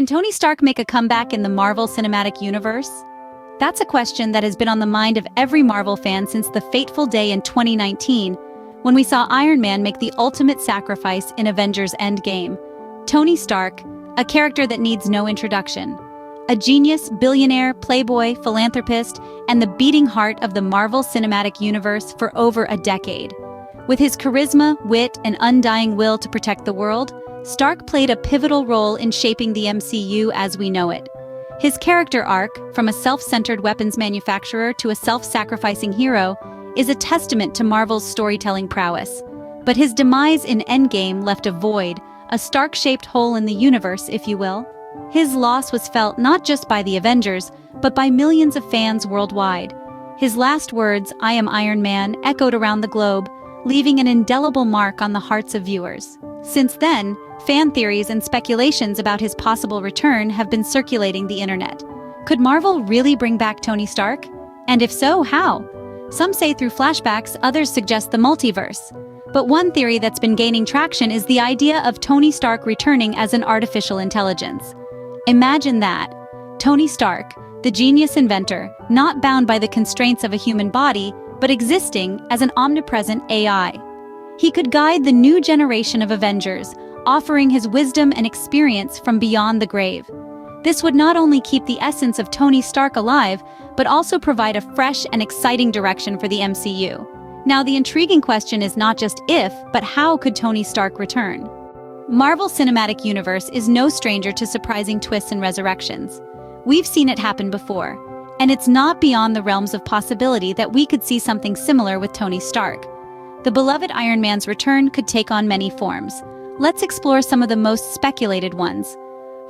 Can Tony Stark make a comeback in the Marvel Cinematic Universe? That's a question that has been on the mind of every Marvel fan since the fateful day in 2019, when we saw Iron Man make the ultimate sacrifice in Avengers Endgame. Tony Stark, a character that needs no introduction. A genius, billionaire, playboy, philanthropist, and the beating heart of the Marvel Cinematic Universe for over a decade. With his charisma, wit, and undying will to protect the world, Stark played a pivotal role in shaping the MCU as we know it. His character arc, from a self-centered weapons manufacturer to a self-sacrificing hero, is a testament to Marvel's storytelling prowess. But his demise in Endgame left a void, a Stark-shaped hole in the universe, if you will. His loss was felt not just by the Avengers, but by millions of fans worldwide. His last words, "I am Iron Man," echoed around the globe, leaving an indelible mark on the hearts of viewers. Since then, fan theories and speculations about his possible return have been circulating the internet. Could Marvel really bring back Tony Stark? And if so, how? Some say through flashbacks, others suggest the multiverse. But one theory that's been gaining traction is the idea of Tony Stark returning as an artificial intelligence. Imagine that. Tony Stark, the genius inventor, not bound by the constraints of a human body, but existing as an omnipresent AI. He could guide the new generation of Avengers, offering his wisdom and experience from beyond the grave. This would not only keep the essence of Tony Stark alive, but also provide a fresh and exciting direction for the MCU. Now, the intriguing question is not just if, but how could Tony Stark return? Marvel Cinematic Universe is no stranger to surprising twists and resurrections. We've seen it happen before, and it's not beyond the realms of possibility that we could see something similar with Tony Stark. The beloved Iron Man's return could take on many forms. Let's explore some of the most speculated ones.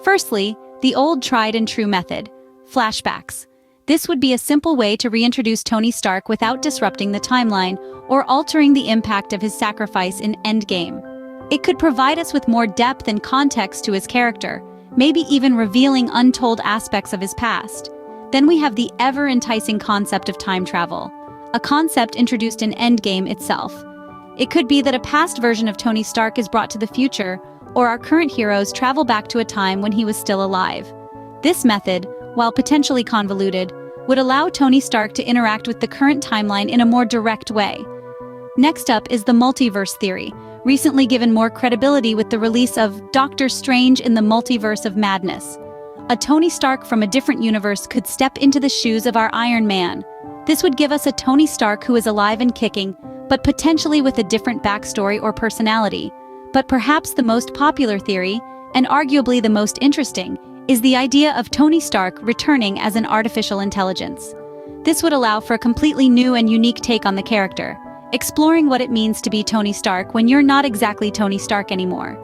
Firstly, the old tried-and-true method, flashbacks. This would be a simple way to reintroduce Tony Stark without disrupting the timeline or altering the impact of his sacrifice in Endgame. It could provide us with more depth and context to his character, maybe even revealing untold aspects of his past. Then we have the ever-enticing concept of time travel, a concept introduced in Endgame itself. It could be that a past version of Tony Stark is brought to the future, or our current heroes travel back to a time when he was still alive. This method, while potentially convoluted, would allow Tony Stark to interact with the current timeline in a more direct way. Next up is the multiverse theory, recently given more credibility with the release of Doctor Strange in the Multiverse of Madness. A Tony Stark from a different universe could step into the shoes of our Iron Man. This would give us a Tony Stark who is alive and kicking, but potentially with a different backstory or personality. But perhaps the most popular theory, and arguably the most interesting, is the idea of Tony Stark returning as an artificial intelligence. This would allow for a completely new and unique take on the character, exploring what it means to be Tony Stark when you're not exactly Tony Stark anymore.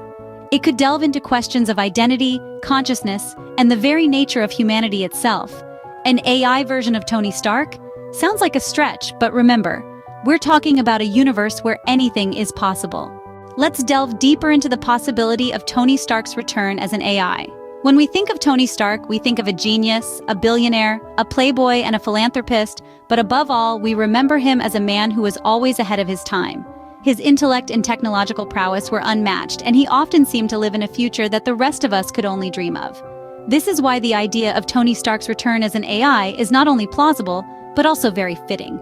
It could delve into questions of identity, consciousness, and the very nature of humanity itself. An AI version of Tony Stark? Sounds like a stretch, but remember, we're talking about a universe where anything is possible. Let's delve deeper into the possibility of Tony Stark's return as an AI. When we think of Tony Stark, we think of a genius, a billionaire, a playboy, and a philanthropist, but above all, we remember him as a man who was always ahead of his time. His intellect and technological prowess were unmatched, and he often seemed to live in a future that the rest of us could only dream of. This is why the idea of Tony Stark's return as an AI is not only plausible, but also very fitting.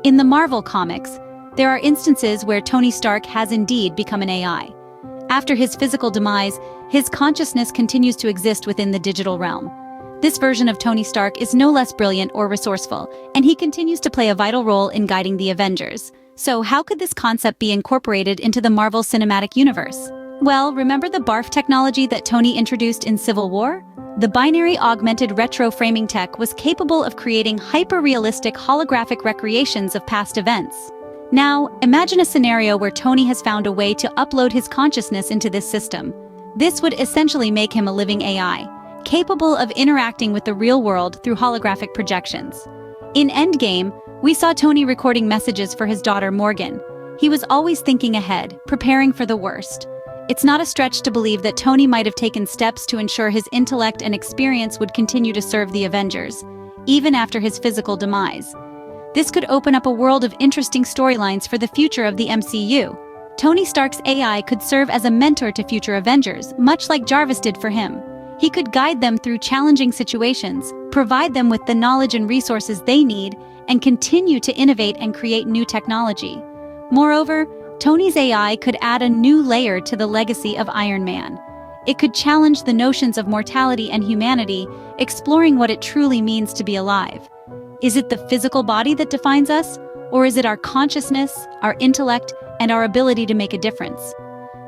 In the Marvel comics, there are instances where Tony Stark has indeed become an AI. After his physical demise, his consciousness continues to exist within the digital realm. This version of Tony Stark is no less brilliant or resourceful, and he continues to play a vital role in guiding the Avengers. So how could this concept be incorporated into the Marvel Cinematic Universe? Well, remember the BARF technology that Tony introduced in Civil War? The binary augmented retro framing tech was capable of creating hyper-realistic holographic recreations of past events. Now, imagine a scenario where Tony has found a way to upload his consciousness into this system. This would essentially make him a living AI, capable of interacting with the real world through holographic projections. In Endgame, we saw Tony recording messages for his daughter Morgan. He was always thinking ahead, preparing for the worst. It's not a stretch to believe that Tony might have taken steps to ensure his intellect and experience would continue to serve the Avengers, even after his physical demise. This could open up a world of interesting storylines for the future of the MCU. Tony Stark's AI could serve as a mentor to future Avengers, much like Jarvis did for him. He could guide them through challenging situations, provide them with the knowledge and resources they need, and continue to innovate and create new technology. Moreover, Tony's AI could add a new layer to the legacy of Iron Man. It could challenge the notions of mortality and humanity, exploring what it truly means to be alive. Is it the physical body that defines us, or is it our consciousness, our intellect, and our ability to make a difference?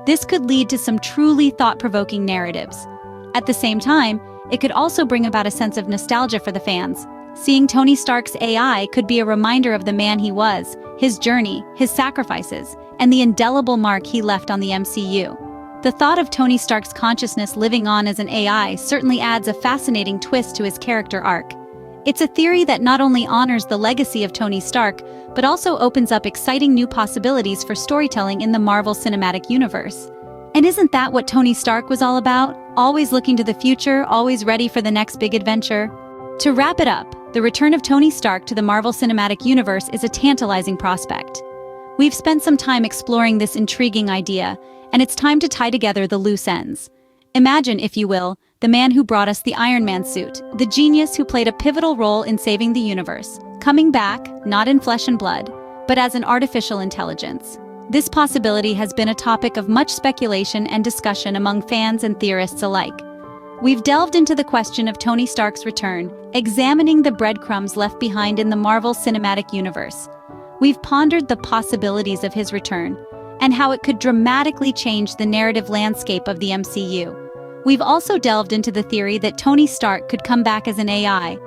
This could lead to some truly thought-provoking narratives. At the same time, it could also bring about a sense of nostalgia for the fans. Seeing Tony Stark's AI could be a reminder of the man he was, his journey, his sacrifices, and the indelible mark he left on the MCU. The thought of Tony Stark's consciousness living on as an AI certainly adds a fascinating twist to his character arc. It's a theory that not only honors the legacy of Tony Stark, but also opens up exciting new possibilities for storytelling in the Marvel Cinematic Universe. And isn't that what Tony Stark was all about? Always looking to the future, always ready for the next big adventure? To wrap it up, the return of Tony Stark to the Marvel Cinematic Universe is a tantalizing prospect. We've spent some time exploring this intriguing idea, and it's time to tie together the loose ends. Imagine, if you will, the man who brought us the Iron Man suit, the genius who played a pivotal role in saving the universe, coming back, not in flesh and blood, but as an artificial intelligence. This possibility has been a topic of much speculation and discussion among fans and theorists alike. We've delved into the question of Tony Stark's return, examining the breadcrumbs left behind in the Marvel Cinematic Universe. We've pondered the possibilities of his return, and how it could dramatically change the narrative landscape of the MCU. We've also delved into the theory that Tony Stark could come back as an AI,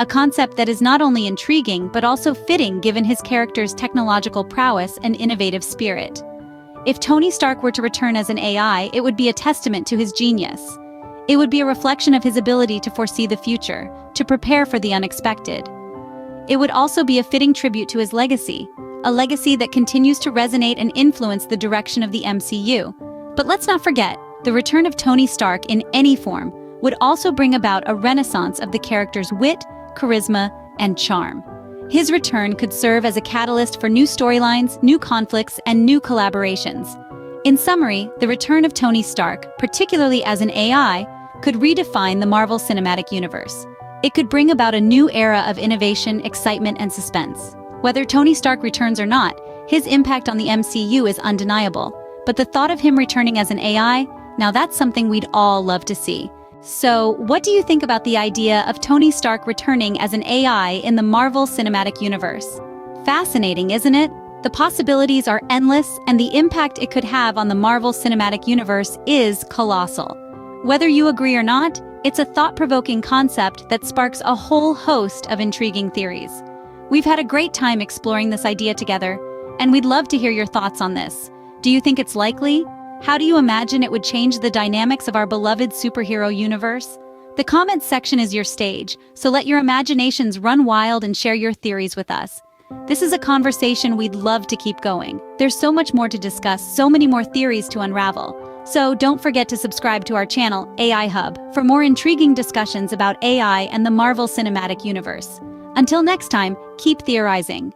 a concept that is not only intriguing but also fitting given his character's technological prowess and innovative spirit. If Tony Stark were to return as an AI, it would be a testament to his genius. It would be a reflection of his ability to foresee the future, to prepare for the unexpected. It would also be a fitting tribute to his legacy, a legacy that continues to resonate and influence the direction of the MCU. But let's not forget, the return of Tony Stark in any form would also bring about a renaissance of the character's wit, charisma, and charm. His return could serve as a catalyst for new storylines, new conflicts, and new collaborations. In summary, the return of Tony Stark, particularly as an AI, could redefine the Marvel Cinematic Universe. It could bring about a new era of innovation, excitement, and suspense. Whether Tony Stark returns or not, his impact on the MCU is undeniable. But the thought of him returning as an AI, now that's something we'd all love to see. So, what do you think about the idea of Tony Stark returning as an AI in the Marvel Cinematic Universe? Fascinating, isn't it? The possibilities are endless, and the impact it could have on the Marvel Cinematic Universe is colossal. Whether you agree or not, it's a thought-provoking concept that sparks a whole host of intriguing theories. We've had a great time exploring this idea together, and we'd love to hear your thoughts on this. Do you think it's likely? How do you imagine it would change the dynamics of our beloved superhero universe? The comments section is your stage, so let your imaginations run wild and share your theories with us. This is a conversation we'd love to keep going. There's so much more to discuss, so many more theories to unravel. So don't forget to subscribe to our channel, AI Hub, for more intriguing discussions about AI and the Marvel Cinematic Universe. Until next time, keep theorizing.